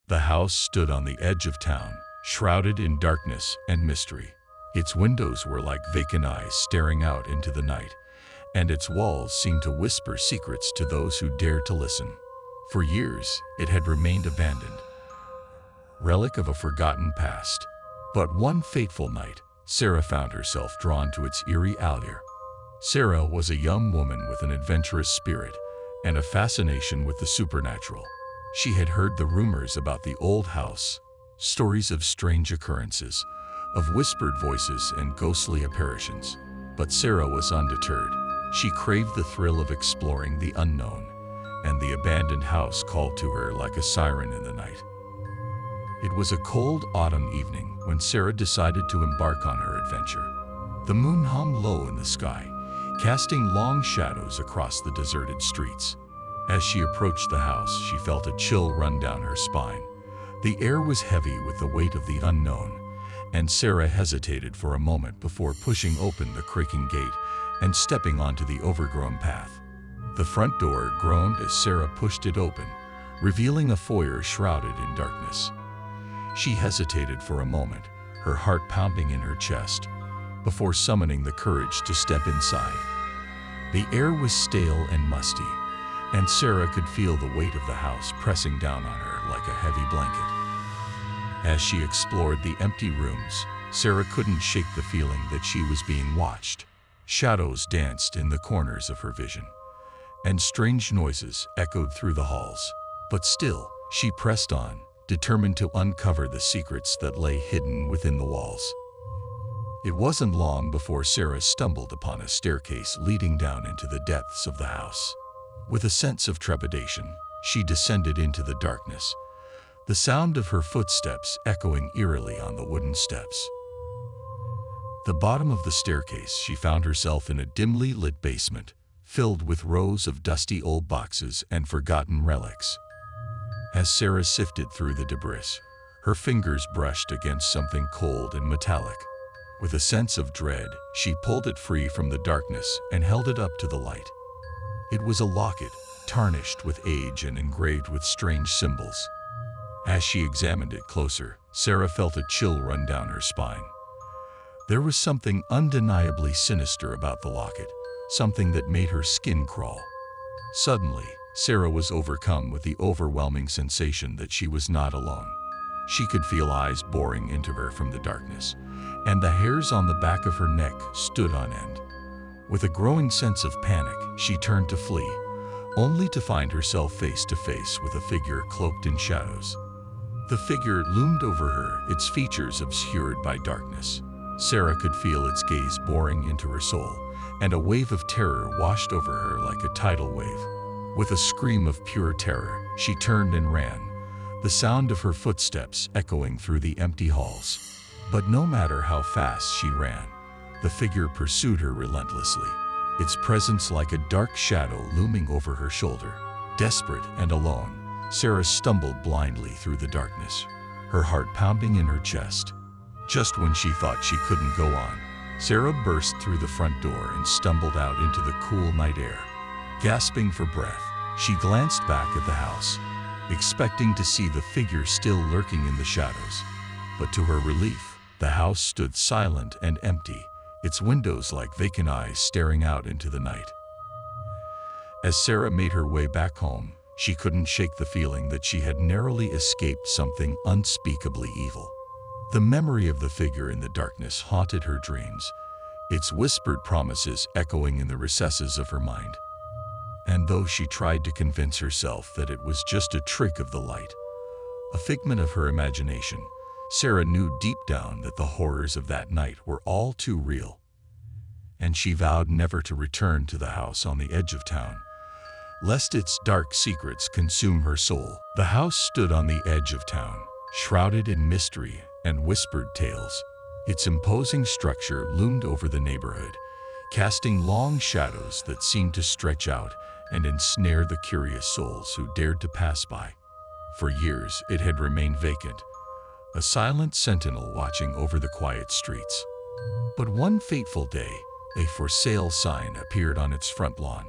The house stood on the edge of town, shrouded in darkness and mystery. Its windows were like vacant eyes staring out into the night, and its walls seemed to whisper secrets to those who dared to listen. For years, it had remained abandoned, relic of a forgotten past. But one fateful night, Sarah found herself drawn to its eerie allure. Sarah was a young woman with an adventurous spirit and a fascination with the supernatural. She had heard the rumors about the old house, stories of strange occurrences, of whispered voices and ghostly apparitions. But Sarah was undeterred. She craved the thrill of exploring the unknown, and the abandoned house called to her like a siren in the night. It was a cold autumn evening when Sarah decided to embark on her adventure. The moon hung low in the sky, casting long shadows across the deserted streets. As she approached the house, she felt a chill run down her spine. The air was heavy with the weight of the unknown, and Sarah hesitated for a moment before pushing open the creaking gate and stepping onto the overgrown path. The front door groaned as Sarah pushed it open, revealing a foyer shrouded in darkness. She hesitated for a moment, her heart pounding in her chest, before summoning the courage to step inside. The air was stale and musty, and Sarah could feel the weight of the house pressing down on her like a heavy blanket. As she explored the empty rooms, Sarah couldn't shake the feeling that she was being watched. Shadows danced in the corners of her vision, and strange noises echoed through the halls. But still, she pressed on, determined to uncover the secrets that lay hidden within the walls. It wasn't long before Sarah stumbled upon a staircase leading down into the depths of the house. With a sense of trepidation, she descended into the darkness, the sound of her footsteps echoing eerily on the wooden steps. The bottom of the staircase, she found herself in a dimly lit basement, filled with rows of dusty old boxes and forgotten relics. As Sarah sifted through the debris, her fingers brushed against something cold and metallic. With a sense of dread, she pulled it free from the darkness and held it up to the light. It was a locket, tarnished with age and engraved with strange symbols. As she examined it closer, Sarah felt a chill run down her spine. There was something undeniably sinister about the locket, something that made her skin crawl. Suddenly, Sarah was overcome with the overwhelming sensation that she was not alone. She could feel eyes boring into her from the darkness, and the hairs on the back of her neck stood on end. With a growing sense of panic, she turned to flee, only to find herself face to face with a figure cloaked in shadows. The figure loomed over her, its features obscured by darkness. Sarah could feel its gaze boring into her soul, and a wave of terror washed over her like a tidal wave. With a scream of pure terror, she turned and ran, the sound of her footsteps echoing through the empty halls. But no matter how fast she ran, the figure pursued her relentlessly, its presence like a dark shadow looming over her shoulder. Desperate and alone, Sarah stumbled blindly through the darkness, her heart pounding in her chest. Just when she thought she couldn't go on, Sarah burst through the front door and stumbled out into the cool night air. Gasping for breath, she glanced back at the house, expecting to see the figure still lurking in the shadows. But to her relief, the house stood silent and empty, its windows like vacant eyes staring out into the night. As Sarah made her way back home, she couldn't shake the feeling that she had narrowly escaped something unspeakably evil. The memory of the figure in the darkness haunted her dreams, its whispered promises echoing in the recesses of her mind. And though she tried to convince herself that it was just a trick of the light, a figment of her imagination, Sarah knew deep down that the horrors of that night were all too real. And she vowed never to return to the house on the edge of town, lest its dark secrets consume her soul. The house stood on the edge of town, shrouded in mystery and whispered tales. Its imposing structure loomed over the neighborhood, casting long shadows that seemed to stretch out and ensnare the curious souls who dared to pass by. For years, it had remained vacant, a silent sentinel watching over the quiet streets. But one fateful day, a for sale sign appeared on its front lawn,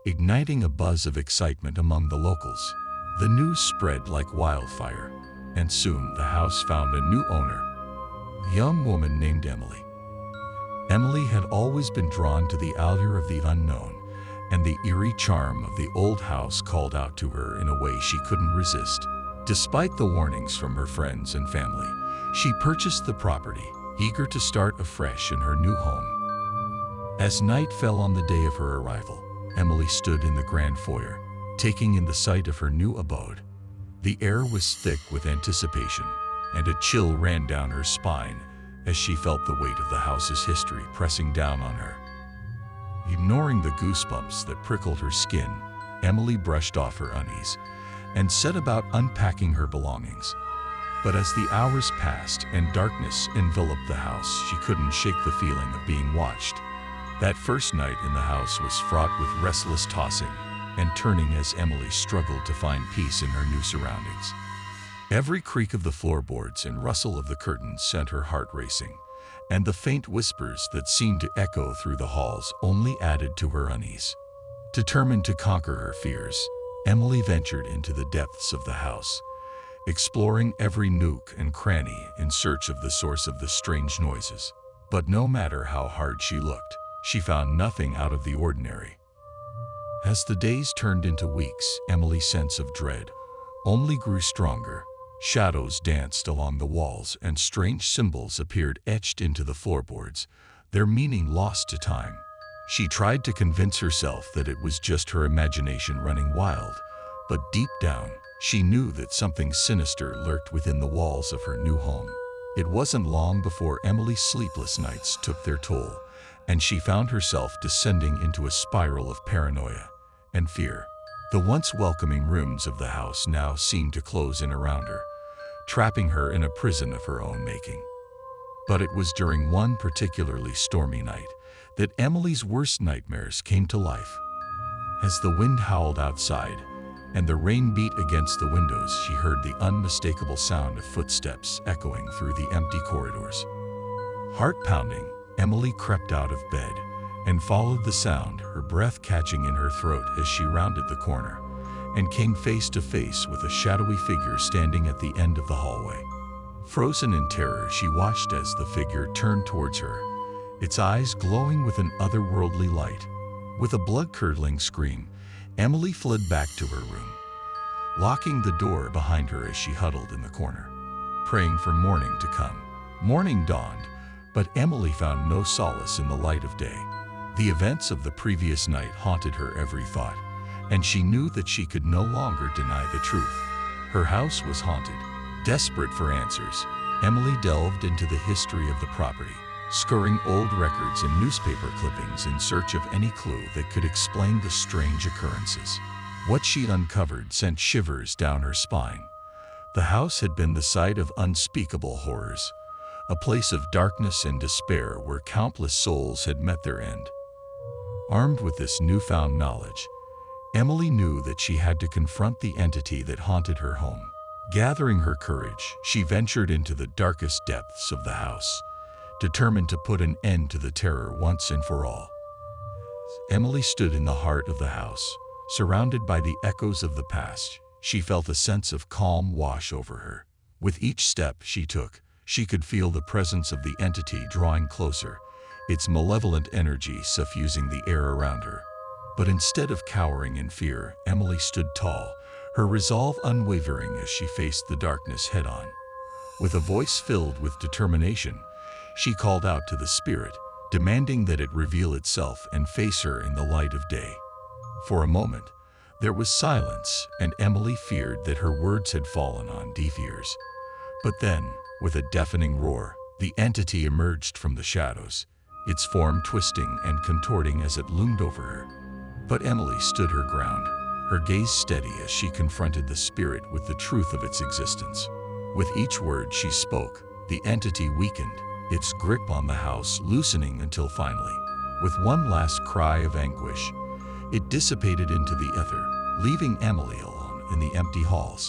igniting a buzz of excitement among the locals. The news spread like wildfire, and soon the house found a new owner, a young woman named Emily. Emily had always been drawn to the allure of the unknown, and the eerie charm of the old house called out to her in a way she couldn't resist. Despite the warnings from her friends and family, she purchased the property, eager to start afresh in her new home. As night fell on the day of her arrival, Emily stood in the grand foyer, taking in the sight of her new abode. The air was thick with anticipation, and a chill ran down her spine as she felt the weight of the house's history pressing down on her. Ignoring the goosebumps that prickled her skin, Emily brushed off her unease and set about unpacking her belongings. But as the hours passed and darkness enveloped the house, she couldn't shake the feeling of being watched. That first night in the house was fraught with restless tossing and turning as Emily struggled to find peace in her new surroundings. Every creak of the floorboards and rustle of the curtains sent her heart racing, and the faint whispers that seemed to echo through the halls only added to her unease. Determined to conquer her fears, Emily ventured into the depths of the house, exploring every nook and cranny in search of the source of the strange noises. But no matter how hard she looked, she found nothing out of the ordinary. As the days turned into weeks, Emily's sense of dread only grew stronger. Shadows danced along the walls and strange symbols appeared etched into the floorboards, their meaning lost to time. She tried to convince herself that it was just her imagination running wild, but deep down, she knew that something sinister lurked within the walls of her new home. It wasn't long before Emily's sleepless nights took their toll, and she found herself descending into a spiral of paranoia and fear. The once welcoming rooms of the house now seemed to close in around her, trapping her in a prison of her own making. But it was during one particularly stormy night that Emily's worst nightmares came to life. As the wind howled outside and the rain beat against the windows, she heard the unmistakable sound of footsteps echoing through the empty corridors. Heart-pounding, Emily crept out of bed and followed the sound, her breath catching in her throat as she rounded the corner and came face to face with a shadowy figure standing at the end of the hallway. Frozen in terror, she watched as the figure turned towards her, its eyes glowing with an otherworldly light. With a blood-curdling scream, Emily fled back to her room, locking the door behind her as she huddled in the corner, praying for morning to come. Morning dawned, but Emily found no solace in the light of day. The events of the previous night haunted her every thought, and she knew that she could no longer deny the truth. Her house was haunted. Desperate for answers, Emily delved into the history of the property, scouring old records and newspaper clippings in search of any clue that could explain the strange occurrences. What she'd uncovered sent shivers down her spine. The house had been the site of unspeakable horrors, a place of darkness and despair where countless souls had met their end. Armed with this newfound knowledge, Emily knew that she had to confront the entity that haunted her home. Gathering her courage, she ventured into the darkest depths of the house, determined to put an end to the terror once and for all. Emily stood in the heart of the house, surrounded by the echoes of the past. She felt a sense of calm wash over her. With each step she took, she could feel the presence of the entity drawing closer, its malevolent energy suffusing the air around her. But instead of cowering in fear, Emily stood tall, her resolve unwavering as she faced the darkness head-on. With a voice filled with determination, she called out to the spirit, demanding that it reveal itself and face her in the light of day. For a moment, there was silence, and Emily feared that her words had fallen on deaf ears. But then, with a deafening roar, the entity emerged from the shadows, its form twisting and contorting as it loomed over her. But Emily stood her ground, her gaze steady as she confronted the spirit with the truth of its existence. With each word she spoke, the entity weakened, its grip on the house loosening until finally, with one last cry of anguish, it dissipated into the ether, leaving Emily alone in the empty halls.